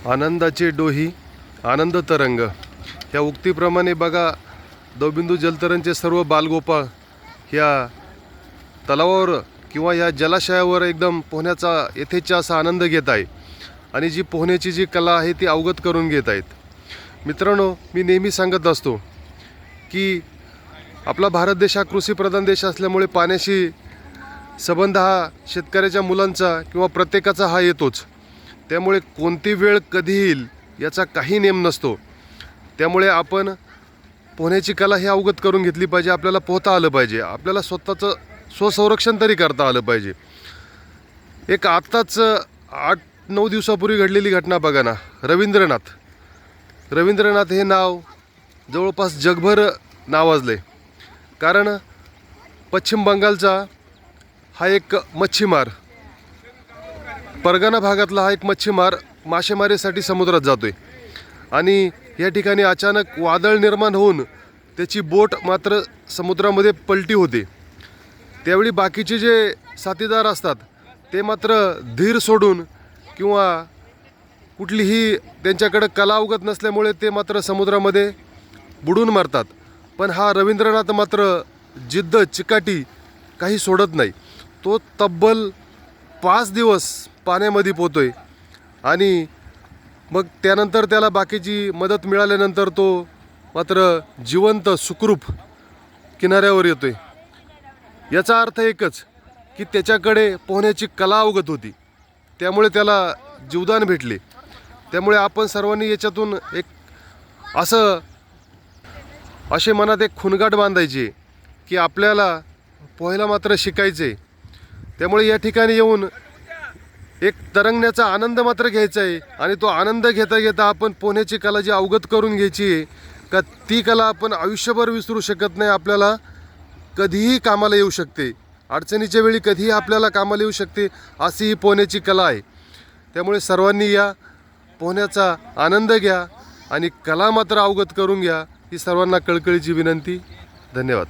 आनंदाचे डोही आनंद तरंग ह्या उक्तीप्रमाणे बघा दवबिंदू जलतरणचे सर्व बालगोपाळ ह्या तलावावर किंवा या जलाशयावर एकदम पोहण्याचा यथेच्छा असा आनंद घेत आहे आणि जी पोहण्याची जी कला आहे ती अवगत करून घेत आहेत. मित्रांनो, मी नेहमी सांगत असतो की आपला भारत देश हा कृषीप्रधान देश असल्यामुळे पाण्याशी संबंध हा शेतकऱ्याच्या मुलांचा किंवा प्रत्येकाचा हा येतोच. त्यामुळे कोणती वेळ कधी येईल याचा काही नेम नसतो. त्यामुळे आपण पोहण्याची कला ही अवगत करून घेतली पाहिजे. आपल्याला पोहता आलं पाहिजे, आपल्याला स्वतःचं स्वसंरक्षण तरी करता आलं पाहिजे. एक आत्ताच 8-9 दिवसापूर्वी घडलेली घटना बघा ना. रवींद्रनाथ हे नाव जवळपास जगभर नावाजले. कारण पश्चिम बंगालचा हा एक मच्छीमार, परगणा भागातला हा एक मच्छीमार मासेमारीसाठी समुद्रात जातोय आणि या ठिकाणी अचानक वादळ निर्माण होऊन त्याची बोट मात्र समुद्रामध्ये पलटी होते. त्यावेळी बाकीचे जे साथीदार असतात ते मात्र धीर सोडून किंवा कुठलीही त्यांच्याकडे कला अवगत नसल्यामुळे ते मात्र समुद्रामध्ये बुडून मरतात. पण हा रवींद्रनाथ मात्र जिद्द चिकाटी काही सोडत नाही. तो तब्बल 5 दिवस पाण्यामध्ये पोहतोय आणि मग त्यानंतर त्याला बाकीची मदत मिळाल्यानंतर तो मात्र जिवंत सुखरूप किनाऱ्यावर येतोय. याचा अर्थ एकच की त्याच्याकडे पोहण्याची कला अवगत होती, त्यामुळे त्याला जीवदान भेटले. त्यामुळे आपण सर्वांनी याच्यातून एक असे मनात एक खुणगाट बांधायची की आपल्याला पोहायला मात्र शिकायचे. त्यामुळे या ठिकाणी येऊन एक तरंगण्याचा आनंद मात्र घ्यायचा आहे आणि तो आनंद घेता घेता आपण पोहण्याची कला जी अवगत करून घ्यायची आहे का ती कला आपण आयुष्यभर विसरू शकत नाही. आपल्याला कधीही कामाला येऊ शकते, अडचणीच्या वेळी कधीही आपल्याला कामाला येऊ शकते, अशी ही पोहण्याची कला आहे. त्यामुळे सर्वांनी या पोहण्याचा आनंद घ्या आणि कला मात्र अवगत करून घ्या, ही सर्वांना कळकळीची विनंती. धन्यवाद.